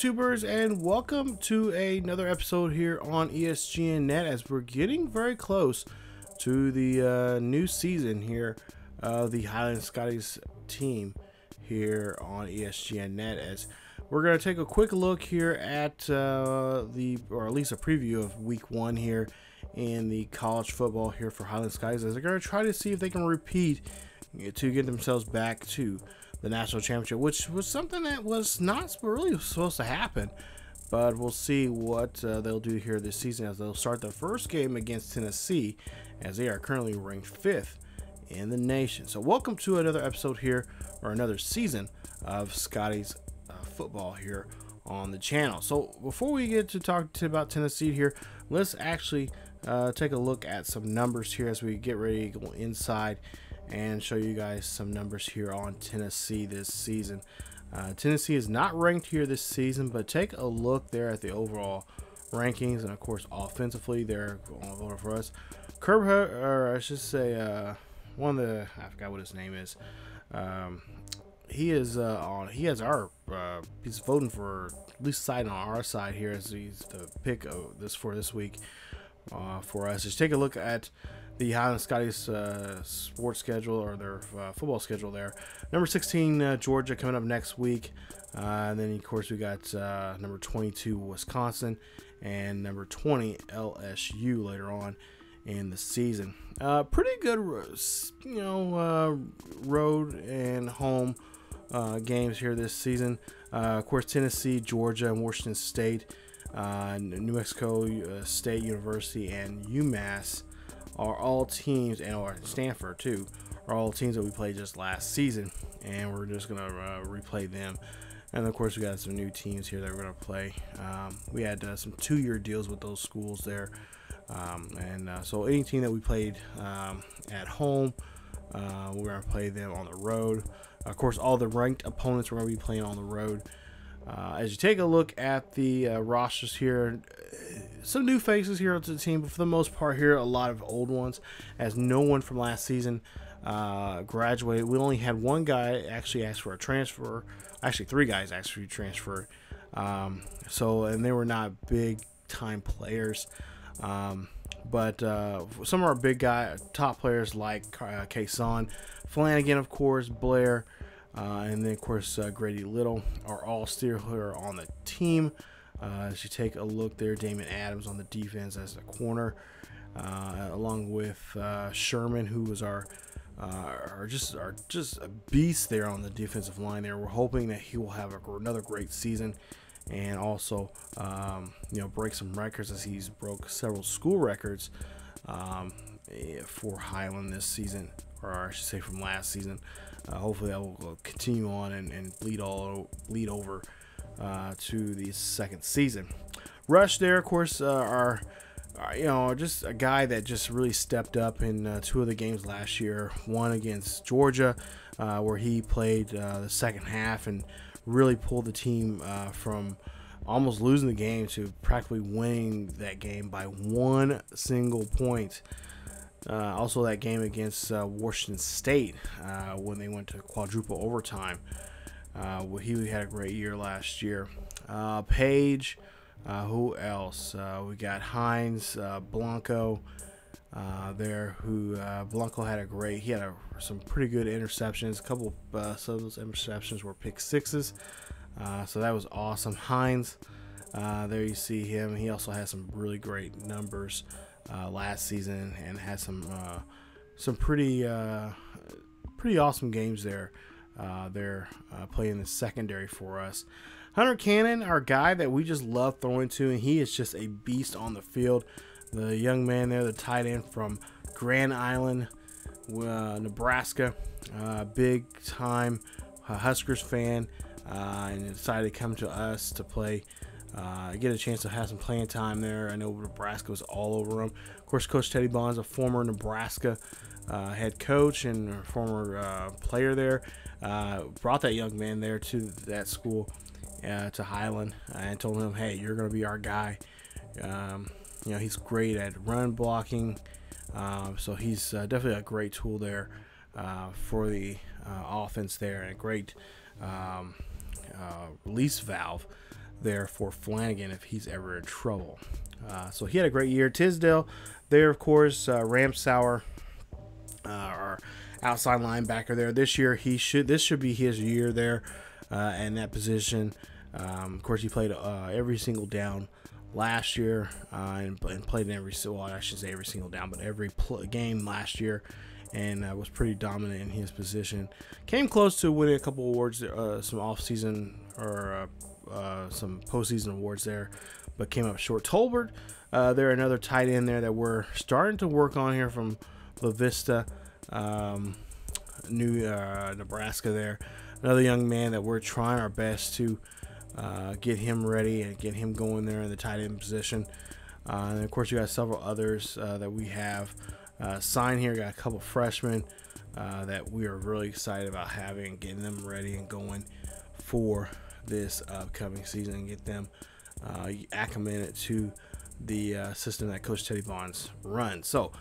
YouTubers, and welcome to another episode here on ESGNet as we're getting very close to the new season here of the Highland Scotties team here on ESGNet, as we're going to take a quick look here at or at least a preview of week 1 here in the college football here for Highland Scotties, as they're going to try to see if they can repeat to get themselves back to the national championship, which was something that was not really supposed to happen. But we'll see what they'll do here this season, as they'll start the first game against Tennessee, as they are currently ranked 5th in the nation. So welcome to another episode here, or another season of Scotties football here on the channel. So before we get to talk about Tennessee here, let's actually take a look at some numbers here as we get ready to go inside and show you guys some numbers here on Tennessee this season. Tennessee is not ranked here this season, but take a look there at the overall rankings, and of course offensively they're going for us. I should say one of the, I forgot what his name is. He is he's voting for at least side on our side here, as he's the pick of this week for us. Just take a look at the Highland Scotties sports schedule, or their football schedule there. Number 16, Georgia, coming up next week. And then, of course, we got number 22, Wisconsin, and number 20, LSU, later on in the season. Pretty good, road and home games here this season. Of course, Tennessee, Georgia, and Washington State, New Mexico State University, and UMass are all teams, and Stanford too, are all teams that we played just last season, and we're just gonna replay them. And of course, we got some new teams here that we're gonna play. We had some 2-year deals with those schools there, so any team that we played at home, we're gonna play them on the road. Of course, all the ranked opponents we're gonna be playing on the road. As you take a look at the rosters here, some new faces here to the team, but for the most part here, a lot of old ones, as no one from last season graduated. We only had one guy actually ask for a transfer. Actually, 3 guys actually transferred. And they were not big time players. But some of our big top players like Kason, Flanagan, of course, Blair, and then of course Grady Little are all still here on the team. As you take a look there, Damon Adams on the defense as the corner, along with Sherman, who was just a beast there on the defensive line there. We're hoping that he will have another great season, and also break some records, as he's broke several school records for Highland this season, or I should say from last season. Hopefully that will continue on and bleed over to the second season. Rush there, of course, just a guy that just really stepped up in 2 of the games last year. One against Georgia, where he played the second half and really pulled the team from almost losing the game to practically winning that game by 1 single point. Also that game against Washington State, when they went to quadruple overtime. He had a great year last year. Page, Who else? We got Hines, Blanco there. Who Blanco had some pretty good interceptions. A couple of those interceptions were pick sixes. So that was awesome. Hines, there you see him. He also had some really great numbers last season and had some pretty awesome games there. They're playing the secondary for us. Hunter Cannon, our guy that we just love throwing to, and he is just a beast on the field. The young man there, the tight end from Grand Island, Nebraska, big time Huskers fan, and decided to come to us to play, get a chance to have some playing time there. I know Nebraska was all over him. Of course, Coach Teddy Bonds, a former Nebraska head coach and a former player there, brought that young man there to that school, to Highland, and told him, hey, you're going to be our guy. He's great at run blocking, so he's definitely a great tool there for the offense there, and a great release valve there for Flanagan if he's ever in trouble. So he had a great year. Tisdale there, of course, Ramsauer, our outside linebacker there. This should be his year there in that position. Of course, he played every single down last year and played in every single down, but every game last year, and was pretty dominant in his position. Came close to winning a couple awards, some off-season or some postseason awards there, but came up short. Tolbert, they're another tight end there that we're starting to work on here from La Vista, Nebraska there. Another young man that we're trying our best to get him ready and get him going there in the tight end position. And of course, you got several others that we have signed here. Got a couple freshmen that we are really excited about having, getting them ready and going for this upcoming season and get them acclimated to the system that Coach Teddy Bonds runs. So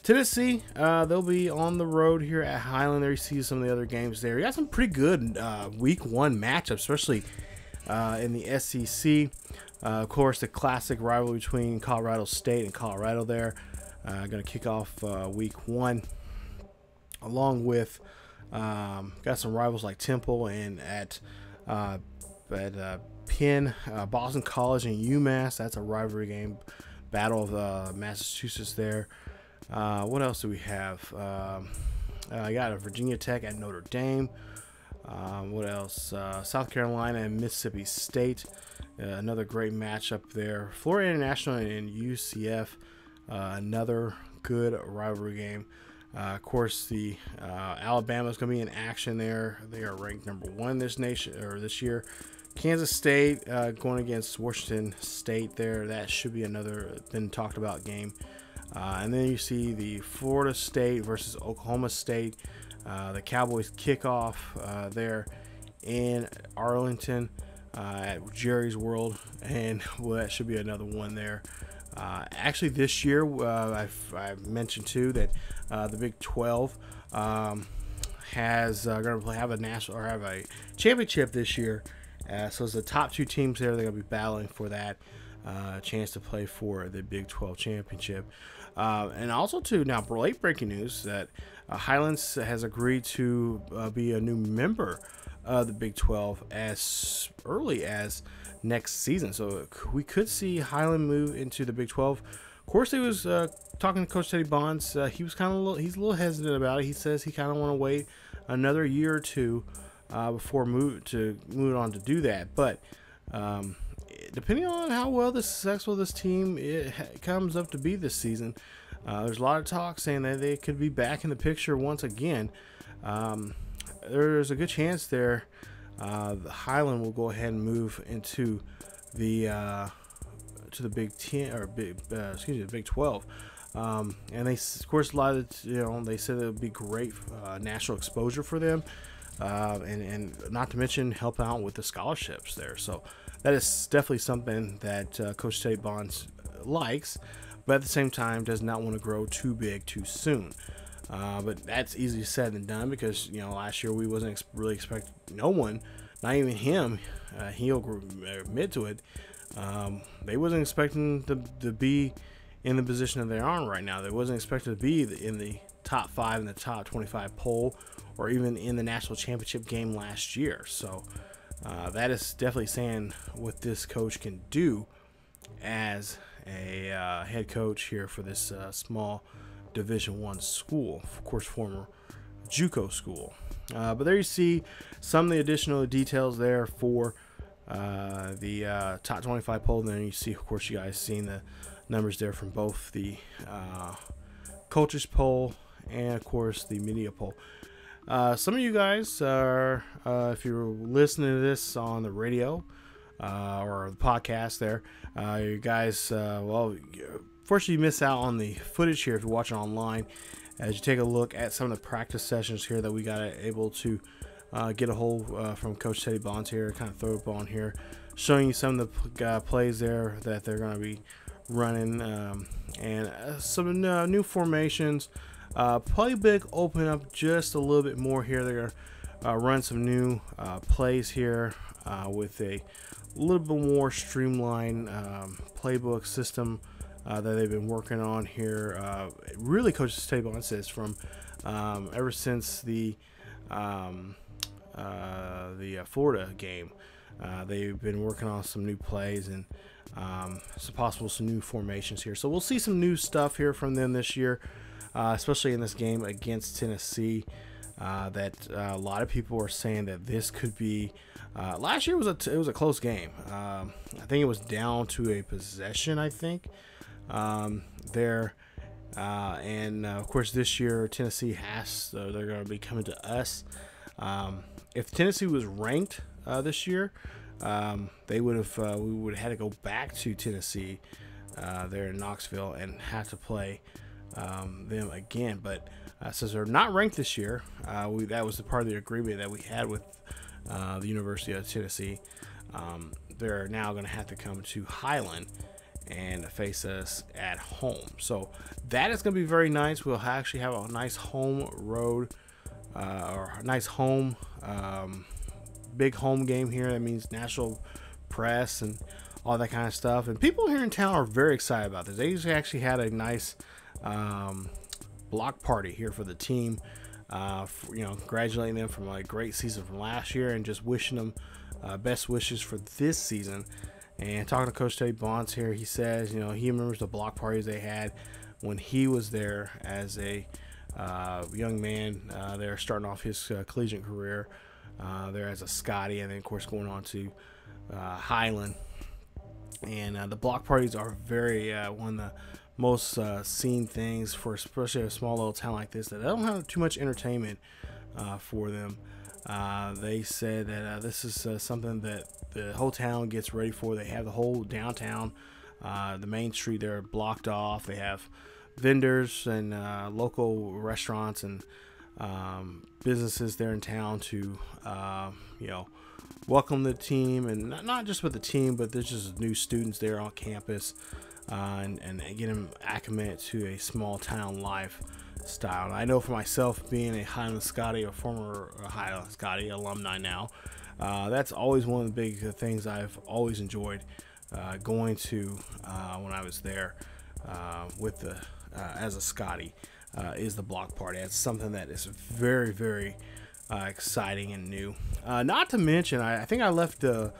Tennessee, they'll be on the road here at Highland. There you see some of the other games there. You got some pretty good week one matchups, especially in the SEC. Of course, the classic rivalry between Colorado State and Colorado there. Going to kick off week one, along with got some rivals like Temple and at Penn, Boston College and UMass. That's a rivalry game, Battle of Massachusetts there. What else do we have? I got a Virginia Tech at Notre Dame. What else? South Carolina and Mississippi State. Another great matchup there. Florida International and UCF. Another good rivalry game. Of course, the Alabama's going to be in action there. They are ranked number 1 this year. Kansas State going against Washington State there. That should be another been talked about game. And then you see the Florida State versus Oklahoma State. The Cowboys kickoff there in Arlington at Jerry's World, and that should be another one there. Actually, this year I've mentioned too that the Big 12 has going to have a championship this year. So it's the top 2 teams there. They're going to be battling for that chance to play for the Big 12 championship. And also, too, now late breaking news that Highlands has agreed to be a new member of the Big 12 as early as next season. So we could see Highland move into the Big 12. Of course, he was talking to Coach Teddy Bonds. He's a little hesitant about it. He says he kind of want to wait another year or two before moving on to do that. But depending on how well successful this team comes up to be this season, there's a lot of talk saying that they could be back in the picture once again. There's a good chance there the Highland will go ahead and move into the to the Big 10 or the Big 12. And they, of course, a lot of they said it would be great national exposure for them, and not to mention help out with the scholarships there. So that is definitely something that Coach Teddy Bonds likes, but at the same time does not want to grow too big too soon. But that's easier said than done because last year we wasn't really expecting no one, not even him. He'll admit to it. They wasn't expecting to be in the position that they are in right now. They wasn't expected to be in the top 5 in the top 25 poll, or even in the national championship game last year. So that is definitely saying what this coach can do as a head coach here for this small Division I school, of course, former JUCO school. But there you see some of the additional details there for the top 25 poll. And then you see, of course, you guys seeing the numbers there from both the coaches poll and, of course, the media poll. Some of you guys are, if you're listening to this on the radio or the podcast there, you guys, well, fortunately, you miss out on the footage here if you're watching online, as you take a look at some of the practice sessions here that we got able to get a hold from Coach Teddy Bonds here, kind of throw up on here, showing you some of the plays there that they're going to be running, and some new formations. Playbook open up just a little bit more here. They're going to run some new plays here with a little bit more streamlined playbook system that they've been working on here. Really, Coach Teddy Bonds says from ever since the Florida game, they've been working on some new plays and some new formations here. So we'll see some new stuff here from them this year, especially in this game against Tennessee. That a lot of people are saying that this could be. Last year it was a close game. I think it was down to a possession. I think there, and of course this year Tennessee they're going to be coming to us. If Tennessee was ranked this year, we would have had to go back to Tennessee there in Knoxville and have to play them again. But since they're not ranked this year, that was the part of the agreement that we had with the University of Tennessee. They're now going to have to come to Highland and face us at home. So that is going to be very nice. We'll actually have a nice home road or a nice home big home game here. That means national press and all that kind of stuff. And people here in town are very excited about this. They actually had a nice block party here for the team. Congratulating them from a great season from last year and just wishing them best wishes for this season. And talking to Coach Teddy Bonds here, he says, he remembers the block parties they had when he was there as a young man. They're starting off his collegiate career there as a Scotty, and then of course going on to Highland. And the block parties are very one of the most seen things for especially a small little town like this, that they don't have too much entertainment for them. They said that this is something that the whole town gets ready for. They have the whole downtown, the main street there blocked off. They have vendors and local restaurants and businesses there in town to welcome the team, and not just with the team, but there's just new students there on campus, and get them acclimated to a small town lifestyle. And I know for myself, being a Highland Scotty, a former Highland Scotty alumni now, that's always one of the big things I've always enjoyed going to when I was there with as a Scotty, is the block party. It's something that is very, very exciting and new. Not to mention, I think I left the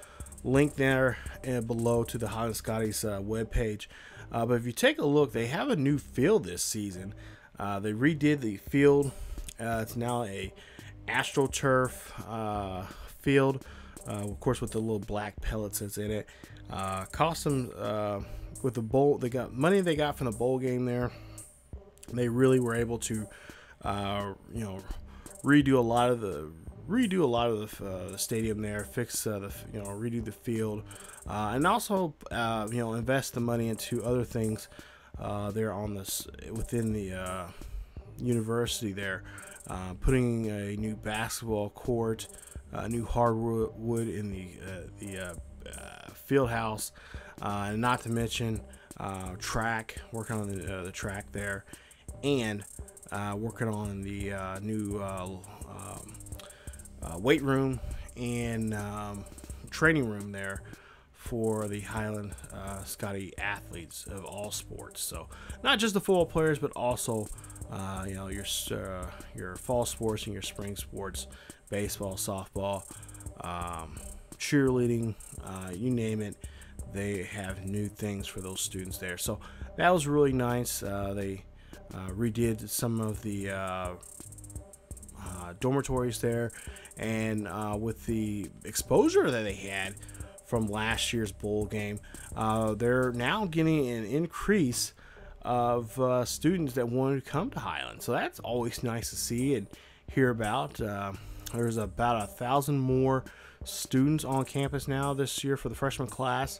link there below to the Highland Scotties webpage. But if you take a look, they have a new field this season. They redid the field. It's now a AstroTurf field, of course, with the little black pellets that's in it. Cost them with the bowl. They got money they got from the bowl game there. They really were able to, redo a lot of the stadium there, fix redo the field, and also invest the money into other things there on this within the university there, putting a new basketball court, new hardwood in the field house, and not to mention track, working on the track there, and working on the new weight room and training room there for the Highland Scotty athletes of all sports. So not just the football players, but also your fall sports and your spring sports, baseball, softball, cheerleading, you name it. They have new things for those students there. So that was really nice. They redid some of the dormitories there, and with the exposure that they had from last year's bowl game, they're now getting an increase of students that want to come to Highland. So that's always nice to see and hear about. There's about 1,000 more students on campus now this year for the freshman class.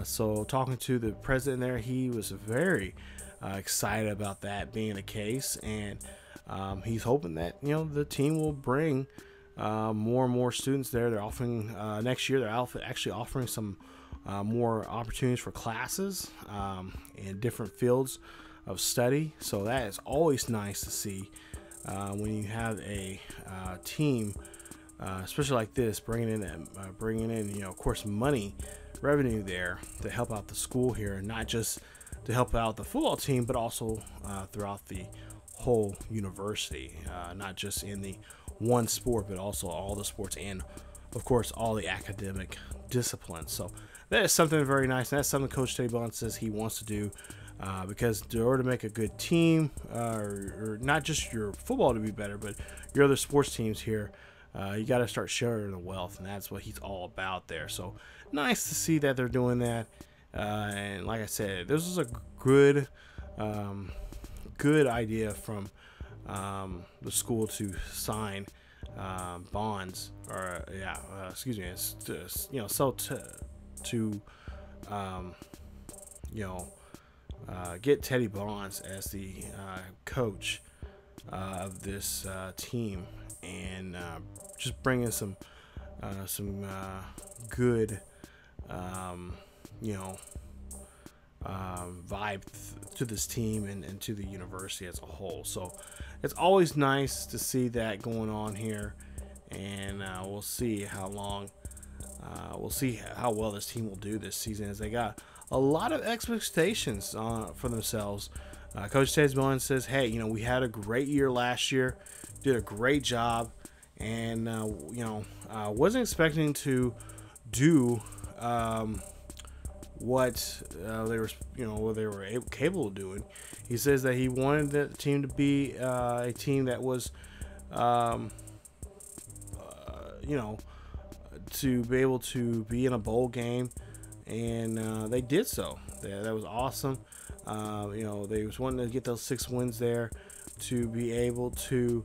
So talking to the president there, he was very excited about that being the case, and he's hoping that the team will bring more and more students there. They're offering next year. They're actually offering some more opportunities for classes in different fields of study. So that is always nice to see when you have a team, especially like this, bringing in of course money, revenue there to help out the school here, and not just to help out the football team, but also throughout the whole university, not just in the one sport, but also all the sports and of course all the academic disciplines. So that is something very nice, and that's something Coach Theo says he wants to do, because in order to make a good team, or not just your football to be better, but your other sports teams here, you got to start sharing the wealth, and that's what he's all about there. So nice to see that they're doing that, and like I said, this is a good idea from the school to sign bonds, or get Teddy Bonds as the coach of this team, and just bringing some good vibe to this team and to the university as a whole. So it's always nice to see that going on here, and we'll see how long, we'll see how well this team will do this season, as they got a lot of expectations for themselves. Coach Theo says, hey, we had a great year last year, did a great job, and wasn't expecting to do what they were capable of doing. He says that he wanted the team to be a team that was, to be able to be in a bowl game, and they did so. That was awesome. They was wanting to get those 6 wins there to be able to,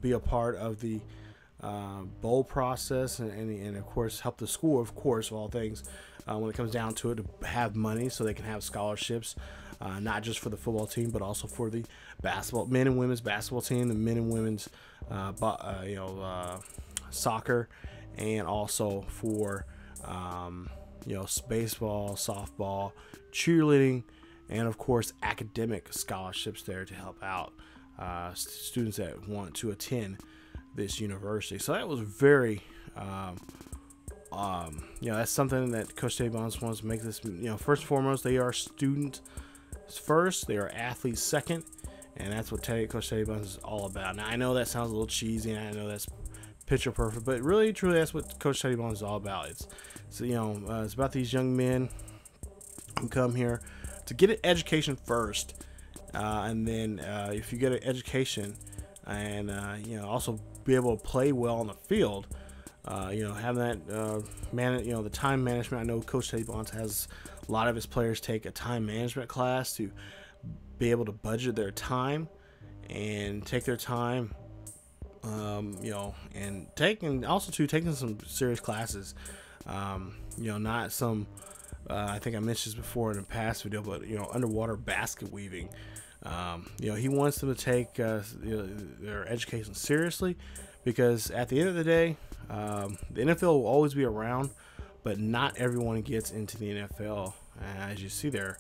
be a part of the bowl process, and of course help the school, of course, of all things, when it comes down to it, to have money so they can have scholarships, not just for the football team, but also for the men and women's basketball team, the men and women's soccer, and also for baseball, softball, cheerleading, and of course academic scholarships there to help out students that want to attend this university. So that was very that's something that Coach Theo wants to make this, first and foremost, they are students first, they are athletes second, and that's what Coach Theo is all about. Now I know that sounds a little cheesy, and I know that's picture perfect, but really truly that's what Coach Theo is all about. It's about these young men who come here to get an education first, and then if you get an education and also be able to play well on the field, having that the time management. I know Coach Theo has a lot of his players take a time management class to be able to budget their time and take their time, and taking some serious classes, not some, I think I mentioned this before in a past video, but underwater basket weaving. He wants them to take their education seriously, because at the end of the day, the NFL will always be around, but not everyone gets into the NFL. As you see there,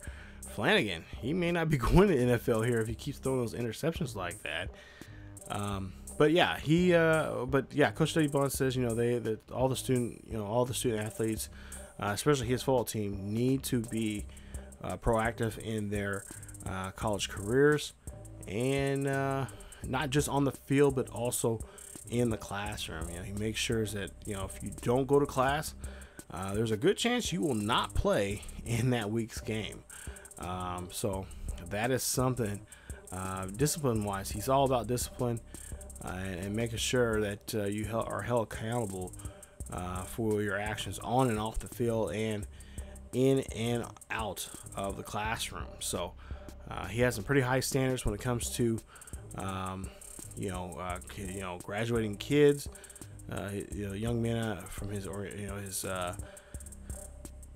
Flanagan, he may not be going to the NFL here if he keeps throwing those interceptions like that. But yeah, Coach Study Bond says, all the student athletes, especially his football team, need to be proactive in their college careers, and not just on the field, but also in the classroom. He makes sure that if you don't go to class, there's a good chance you will not play in that week's game. So that is something. Discipline-wise, he's all about discipline and making sure that you are held accountable for your actions on and off the field and in and out of the classroom. So he has some pretty high standards when it comes to graduating kids, young men from his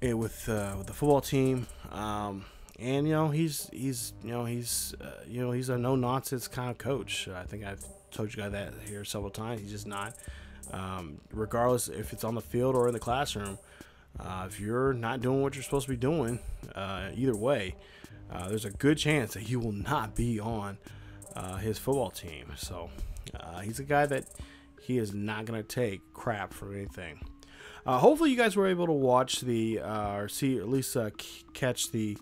with the football team. And he's a no nonsense kind of coach. I think I've told you guys that here several times. He's just not, regardless if it's on the field or in the classroom. If you're not doing what you're supposed to be doing, either way, there's a good chance that you will not be on his football team. So he's a guy that he is not going to take crap for anything. Hopefully, you guys were able to watch or see, or at least catch the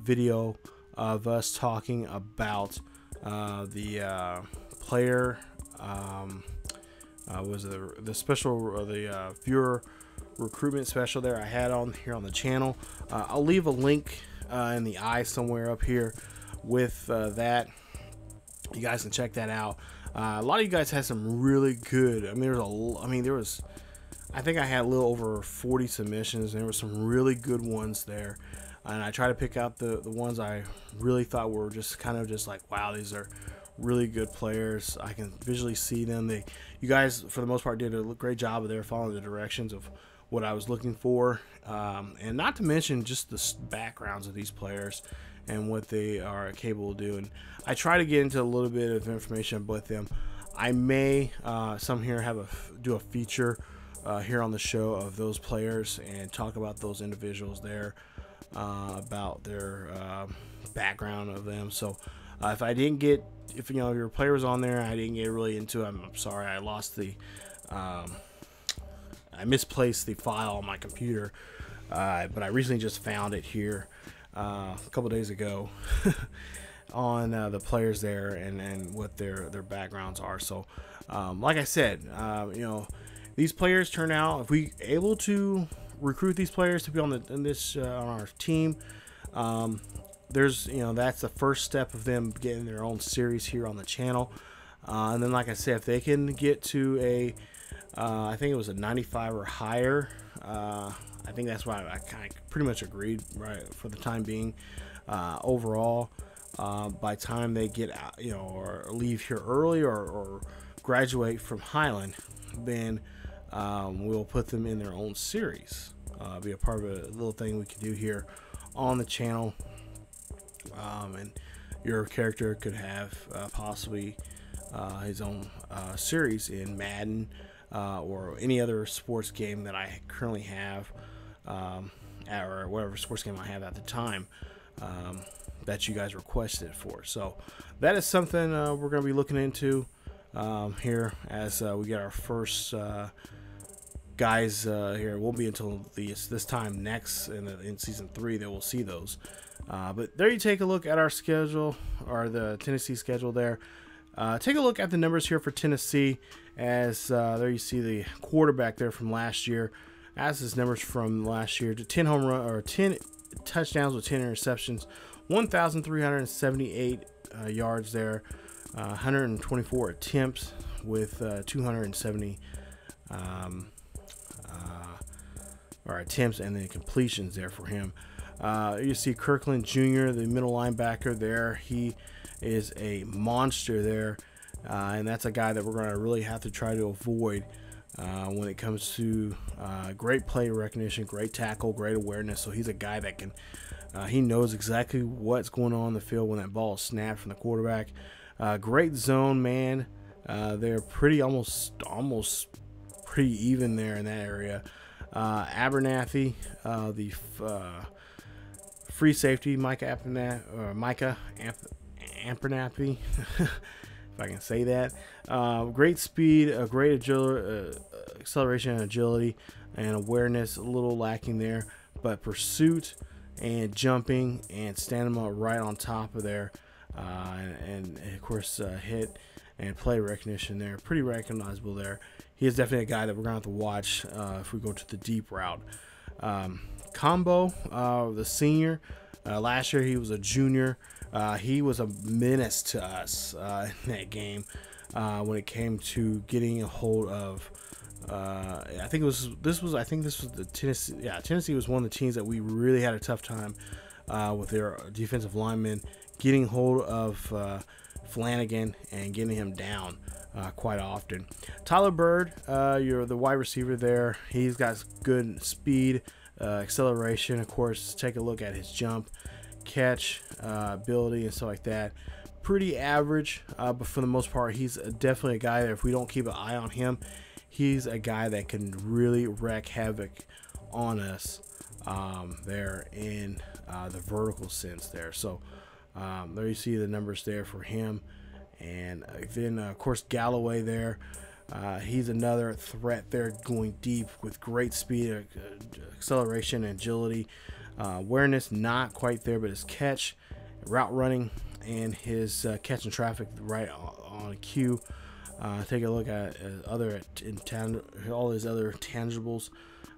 video of us talking about the player was the special, the viewer recruitment special there I had on the channel. I'll leave a link in the eye somewhere up here with that. You guys can check that out. A lot of you guys had some really good. I think I had a little over 40 submissions, and there were some really good ones there. And I try to pick out the ones I really thought were just kind of just like, wow, these are really good players. I can visually see them. You guys, for the most part, did a great job of following the directions of what I was looking for. And not to mention just the backgrounds of these players and what they are capable of doing. I try to get into a little bit of information with them. I may some here do a feature here on the show of those players and talk about those individuals there, about their background of them. So if your player was on there and I didn't get really into it, I'm sorry. I lost I misplaced the file on my computer, but I recently just found it here a couple days ago on the players there and what their backgrounds are. So like I said, these players turn out, if we able to recruit these players to be on our team, that's the first step of them getting their own series here on the channel. And then, like I said, if they can get to I think it was a 95 or higher, I think that's why I kind of pretty much agreed, right, for the time being. Overall, by the time they get out, or leave here early or graduate from Highland, then we'll put them in their own series. Be a part of a little thing we can do here on the channel. And your character could have possibly his own series in Madden or any other sports game that I currently have, or whatever sports game I have at the time that you guys requested for. So that is something we're going to be looking into here as we get our first guys here. It won't be until this time next in season 3 that we'll see those. But there you take a look at our schedule, or the Tennessee schedule there. Take a look at the numbers here for Tennessee, as there you see the quarterback there from last year. As his numbers from last year, to 10 touchdowns with 10 interceptions, 1,378 yards there, 124 attempts with 270 attempts, and then completions there for him. You see Kirkland Jr., the middle linebacker there. He is a monster there, and that's a guy that we're going to really have to try to avoid when it comes to great play recognition, great tackle, great awareness. So he's a guy that can he knows exactly what's going on the field when that ball is snapped from the quarterback. Great zone man. They're almost pretty even there in that area. Abernathy, the free safety, Micah Abernathy, if if I can say that. Great speed, a great acceleration and agility and awareness, a little lacking there, but pursuit and jumping and stamina right on top of there, and of course hit and play recognition there, pretty recognizable there. He is definitely a guy that we're gonna have to watch if we go to the deep route. Combo, the senior, last year he was a junior. He was a menace to us in that game when it came to getting a hold of. I think this was the Tennessee. Yeah, Tennessee was one of the teams that we really had a tough time with their defensive linemen getting hold of Flanagan and getting him down quite often. Tyler Bird, you're the wide receiver there. He's got good speed, acceleration. Of course, take a look at his jump, catch ability, and stuff like that. Pretty average, but for the most part, he's definitely a guy that if we don't keep an eye on him, he's a guy that can really wreak havoc on us there in the vertical sense there. So there you see the numbers there for him. And then, of course, Galloway there. He's another threat there, going deep with great speed, acceleration, agility. Awareness, not quite there, but his catch, route running, and his catching traffic right on cue. Take a look at all his other tangibles.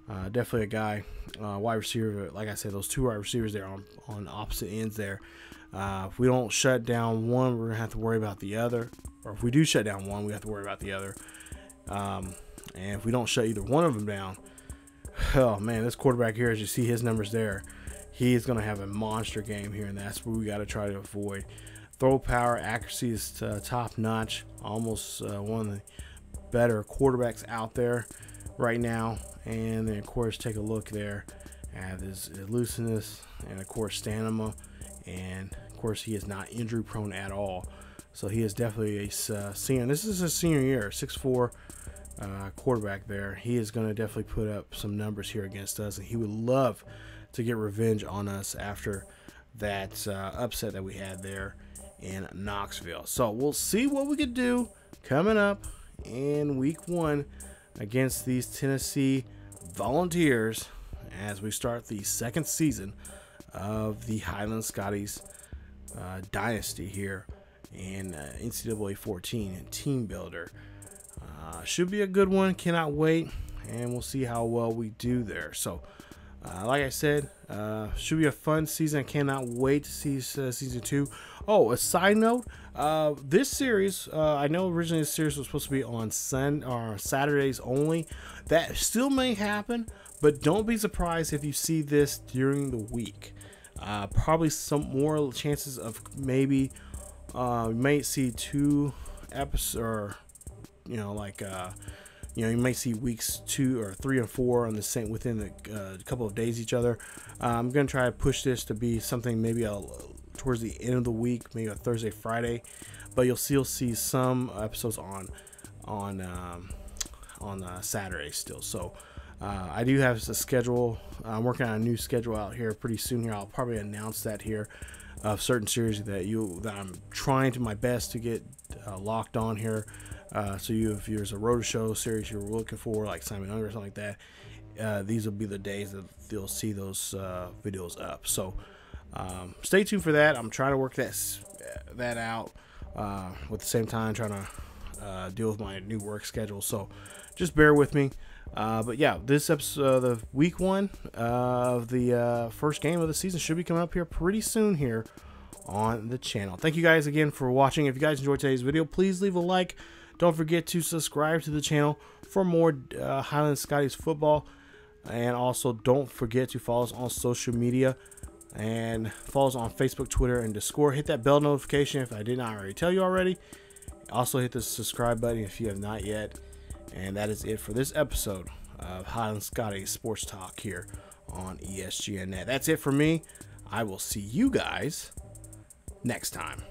Definitely a guy, wide receiver. Like I said, those two wide receivers there on opposite ends there. If we don't shut down one, we're gonna have to worry about the other. Or if we do shut down one, we have to worry about the other. And if we don't shut either one of them down, oh man, this quarterback here, as you see his numbers there, he is gonna have a monster game here, and that's what we got to try to avoid. Throw power, accuracy is top notch. Almost one of the better quarterbacks out there right now. And then of course, take a look there at his elusiveness and of course stamina. And of course, he is not injury prone at all. So he is definitely a senior. This is his senior year, 6'4" quarterback there. He is going to definitely put up some numbers here against us, and he would love to get revenge on us after that upset that we had there in Knoxville. So we'll see what we could do coming up in week 1 against these Tennessee Volunteers as we start the second season of the Highland Scotties Dynasty here in NCAA 14 and Team Builder. Should be a good one. Cannot wait, and we'll see how well we do there. So like I said, should be a fun season. I cannot wait to see season 2. Oh, a side note, this series, I know originally this series was supposed to be on Saturdays only. That still may happen, but don't be surprised if you see this during the week. Probably some more chances of maybe you might see 2 episodes, or you might see weeks 2 or 3 and 4 on the same within a couple of days each other. I'm gonna try to push this to be something maybe towards the end of the week, maybe a Thursday, Friday, but you'll still see some episodes on Saturday still. So I do have a schedule. I'm working on a new schedule out here pretty soon here. I'll probably announce that here of certain series that I'm trying to my best to get locked on here. So if there's a road show series you're looking for, like Simon Unger or something like that, these will be the days that you'll see those videos up. So stay tuned for that. I'm trying to work that out with the same time trying to deal with my new work schedule. So just bear with me. But yeah, this episode, the week 1 of the first game of the season should be coming up here pretty soon here on the channel. Thank you guys again for watching. If you guys enjoyed today's video, please leave a like. Don't forget to subscribe to the channel for more Highland Scotties football. And also don't forget to follow us on social media and follow us on Facebook, Twitter, and Discord. Hit that bell notification if I did not already tell you already. Also hit the subscribe button if you have not yet. And that is it for this episode of Highland Scotties Sports Talk here on ESGNet. That's it for me. I will see you guys next time.